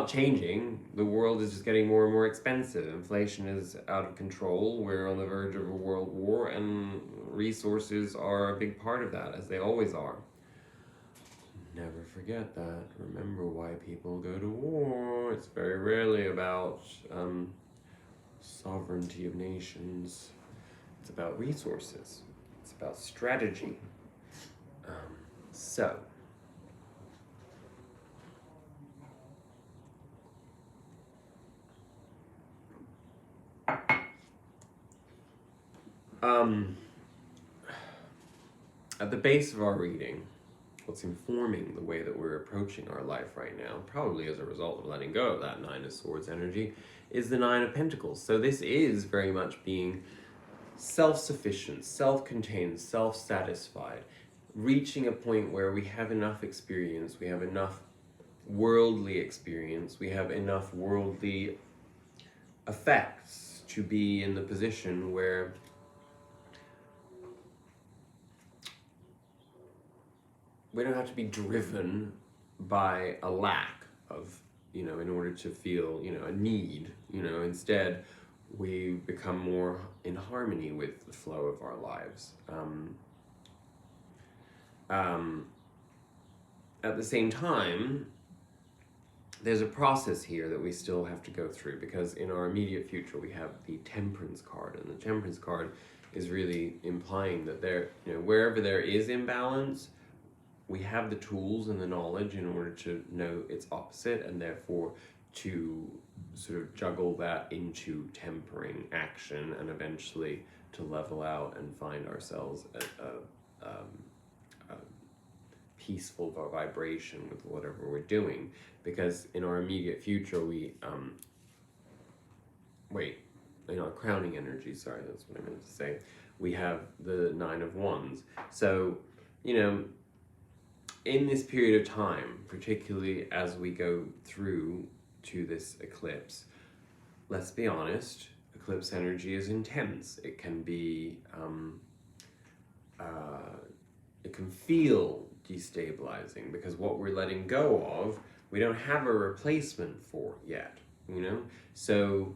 [SPEAKER 1] changing. The world is just getting more and more expensive. Inflation is out of control. We're on the verge of a world war, and resources are a big part of that, as they always are. Never forget that. Remember why people go to war. It's very rarely about sovereignty of nations. It's about resources. It's about strategy. At the base of our reading, what's informing the way that we're approaching our life right now, probably as a result of letting go of that Nine of Swords energy, is the Nine of Pentacles. So this is very much being self-sufficient, self-contained, self-satisfied, reaching a point where we have enough experience, we have enough worldly experience, we have enough worldly effects to be in the position where we don't have to be driven by a lack of, in order to feel, a need, instead we become more in harmony with the flow of our lives. At the same time, there's a process here that we still have to go through, because in our immediate future we have the Temperance card, and the Temperance card is really implying that there, wherever there is imbalance, we have the tools and the knowledge in order to know its opposite, and therefore to sort of juggle that into tempering action, and eventually to level out and find ourselves at a peaceful vibration with whatever we're doing. Because in our immediate future we crowning energy, sorry, that's what I meant to say, we have the Nine of Wands. So in this period of time, particularly as we go through to this eclipse, let's be honest, eclipse energy is intense. It can be it can feel destabilizing, because what we're letting go of, we don't have a replacement for yet, So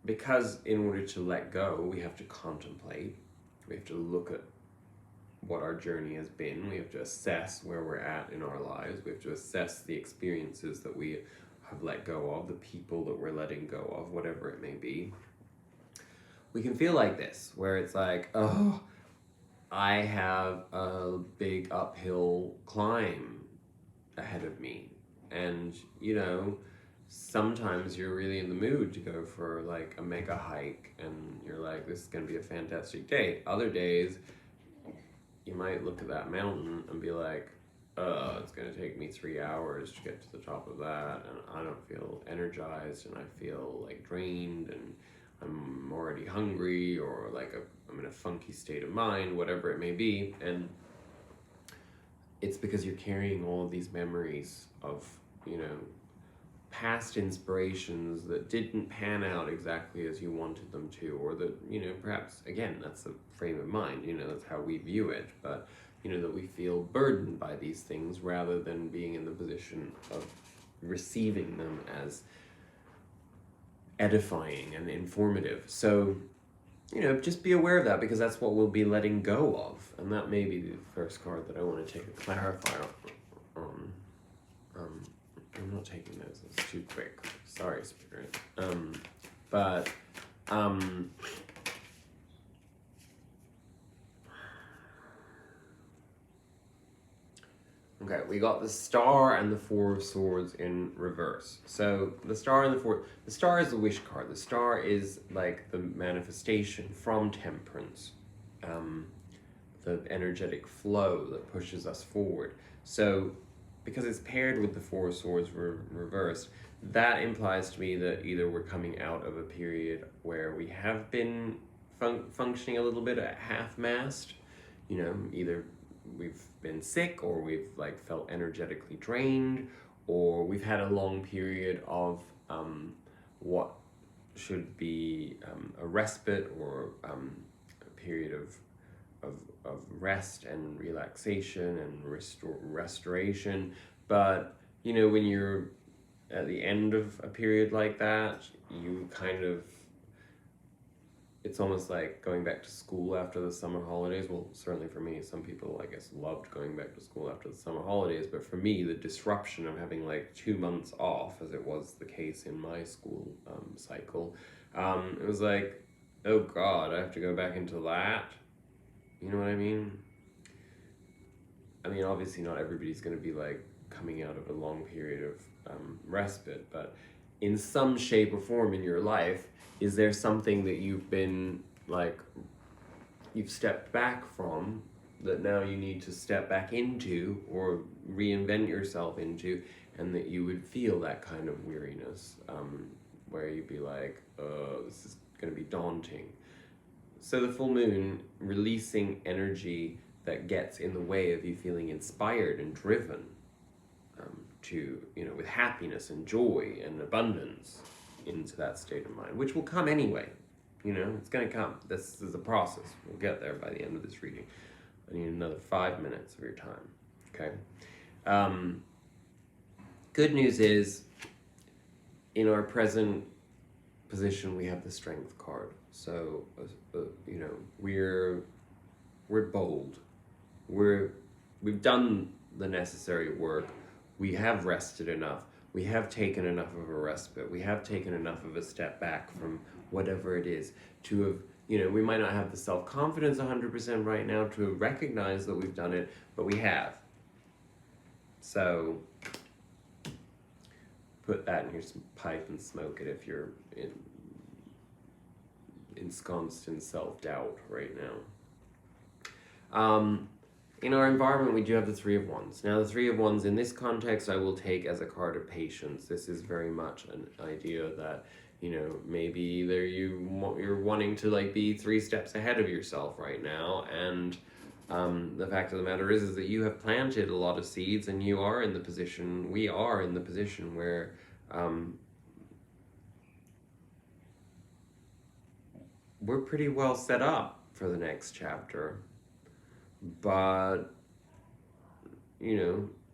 [SPEAKER 1] because in order to let go, we have to contemplate, we have to look at what our journey has been, we have to assess where we're at in our lives, we have to assess the experiences that we have let go of, the people that we're letting go of, whatever it may be. We can feel like this, where it's like, oh, I have a big uphill climb ahead of me. And, sometimes you're really in the mood to go for like a mega hike, and you're like, this is going to be a fantastic day. Other days, you might look at that mountain and be like, it's going to take me 3 hours to get to the top of that, and I don't feel energized, and I feel like drained, and I'm already hungry, or like I'm in a funky state of mind, whatever it may be. And it's because you're carrying all of these memories of, past inspirations that didn't pan out exactly as you wanted them to, or that, perhaps, again, that's a frame of mind, that's how we view it, but, that we feel burdened by these things rather than being in the position of receiving them as edifying and informative. So, just be aware of that, because that's what we'll be letting go of. And that may be the first card that I want to take a clarifier on. I'm not taking those, it's too quick. Sorry, Spirit. Okay, we got the Star and the Four of Swords in reverse. So the Star and the Star is the wish card. The Star is like the manifestation from Temperance, the energetic flow that pushes us forward. So because it's paired with the Four of Swords reversed, that implies to me that either we're coming out of a period where we have been functioning a little bit at half-mast, either we've been sick, or we've like felt energetically drained, or we've had a long period of what should be a respite, or a period of rest and relaxation and restoration. But when you're at the end of a period like that, you kind of, it's almost like going back to school after the summer holidays. Well, certainly for me, some people, I guess, loved going back to school after the summer holidays, but for me, the disruption of having like 2 months off, as it was the case in my school cycle, it was like, oh God, I have to go back into that. You know what I mean? I mean, obviously not everybody's going to be like coming out of a long period of respite, but in some shape or form in your life, is there something that you've been like, you've stepped back from that now you need to step back into or reinvent yourself into, and that you would feel that kind of weariness, where you'd be like, this is going to be daunting. So the full moon releasing energy that gets in the way of you feeling inspired and driven, to, with happiness and joy and abundance into that state of mind, which will come anyway. It's going to come. This is a process. We'll get there by the end of this reading. I need another 5 minutes of your time. Okay? Good news is, in our present position, we have the Strength card. So, we're bold. We've done the necessary work. We have rested enough. We have taken enough of a respite. We have taken enough of a step back from whatever it is to have, we might not have the self-confidence 100% right now to recognize that we've done it, but we have. So put that in your pipe and smoke it if you're ensconced in self-doubt right now. In our environment, we do have the Three of Wands. Now, the Three of Wands in this context, I will take as a card of patience. This is very much an idea that, maybe either you're wanting to be 3 steps ahead of yourself right now, and the fact of the matter is that you have planted a lot of seeds, and we are in the position where we're pretty well set up for the next chapter. But,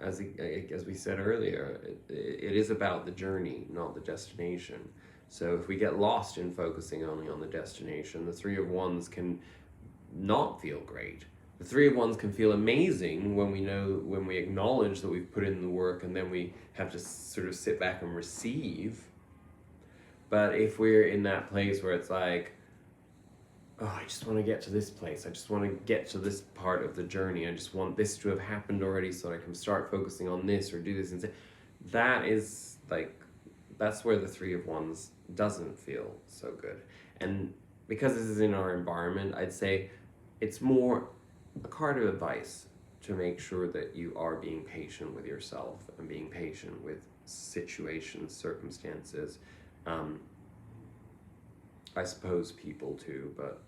[SPEAKER 1] as we said earlier, it is about the journey, not the destination. So if we get lost in focusing only on the destination, the Three of Wands can not feel great. The Three of Wands can feel amazing when we acknowledge that we've put in the work, and then we have to sort of sit back and receive. But if we're in that place where it's like, I just want to get to this place. I just want to get to this part of the journey. I just want this to have happened already so I can start focusing on this or do this instead. That's where the Three of Wands doesn't feel so good. And because this is in our environment, I'd say it's more a card of advice to make sure that you are being patient with yourself and being patient with situations, circumstances, I suppose people too, but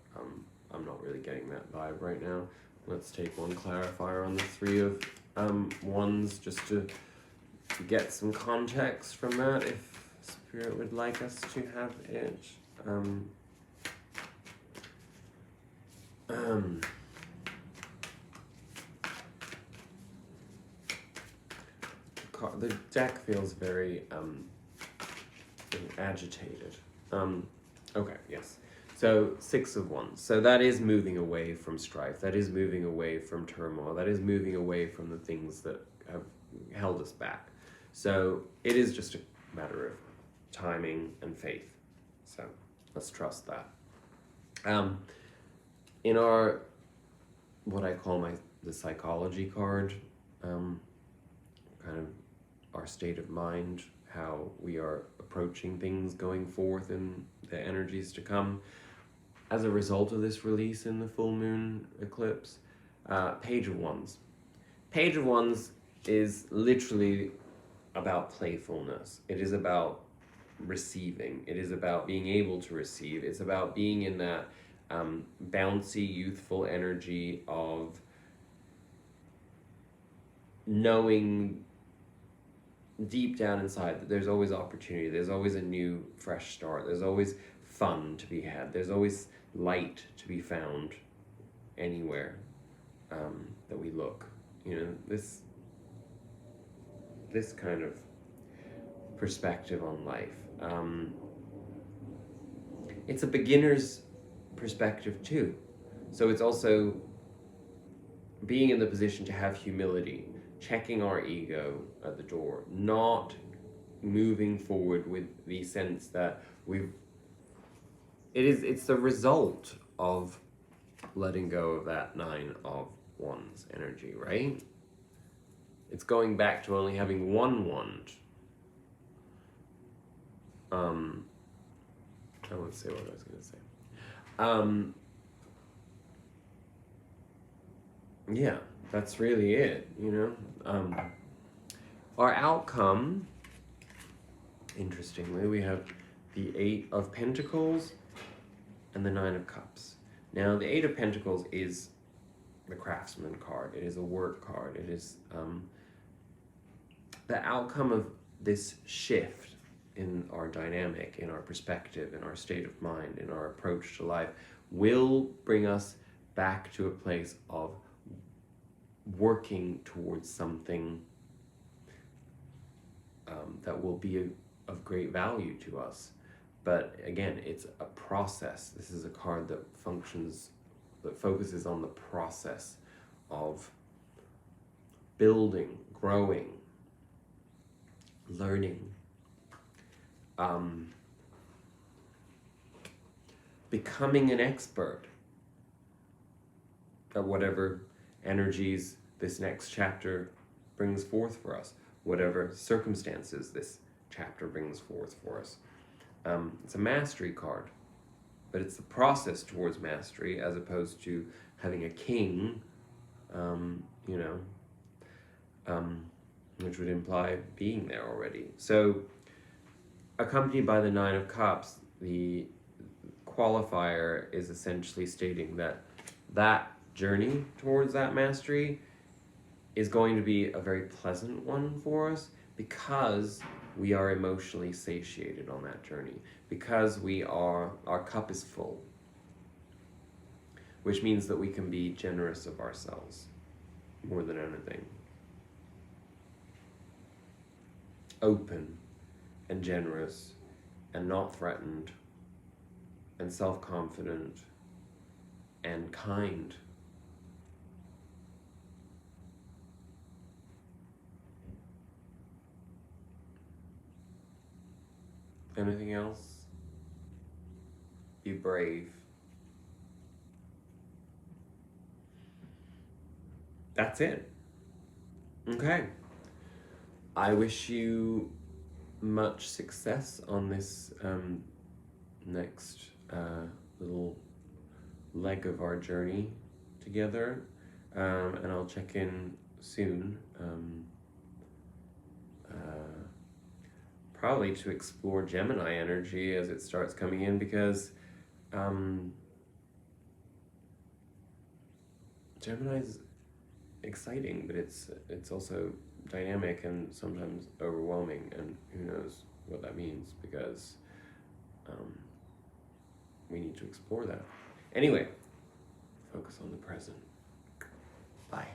[SPEAKER 1] I'm not really getting that vibe right now. Let's take one clarifier on the Three of Wands just to get some context from that, if Spirit would like us to have it. The deck feels very agitated. Okay, yes. So, Six of Wands. So that is moving away from strife. That is moving away from turmoil. That is moving away from the things that have held us back. So it is just a matter of timing and faith. So let's trust that. In our, what I call the psychology card, kind of our state of mind, how we are approaching things going forth in the energies to come as a result of this release in the full moon eclipse. Page of Wands. Page of Wands is literally about playfulness. It is about receiving. It is about being able to receive. It's about being in that bouncy, youthful energy of knowing deep down inside that there's always opportunity, there's always a new fresh start, there's always fun to be had, there's always light to be found anywhere that we look. This kind of perspective on life. It's a beginner's perspective too. So it's also being in the position to have humility, checking our ego at the door, not moving forward with the sense that it's the result of letting go of that Nine of Wands energy, right? It's going back to only having one wand. I won't say what I was going to say. yeah, that's really it, you know. Our outcome, interestingly, we have the 8 of Pentacles and the 9 of Cups. Now, the 8 of Pentacles is the craftsman card. It is a work card. It is the outcome of this shift in our dynamic, in our perspective, in our state of mind, in our approach to life, will bring us back to a place of working towards something that will be of great value to us. But again, it's a process. This is a card that focuses on the process of building, growing, learning, becoming an expert at whatever energies this next chapter brings forth for us, whatever circumstances this chapter brings forth for us. It's a mastery card, but it's the process towards mastery as opposed to having a king, you know, which would imply being there already. So, accompanied by the 9 of Cups, the qualifier is essentially stating that that journey towards that mastery is going to be a very pleasant one for us because we are emotionally satiated on that journey, because our cup is full, which means that we can be generous of ourselves more than anything. Open and generous and not threatened and self-confident and kind. Anything else? Be brave. That's it. Okay. I wish you much success on this next little leg of our journey together, and I'll check in soon, probably to explore Gemini energy as it starts coming in, because Gemini's exciting, but it's also dynamic and sometimes overwhelming, and who knows what that means, because we need to explore that. Anyway, focus on the present. Bye.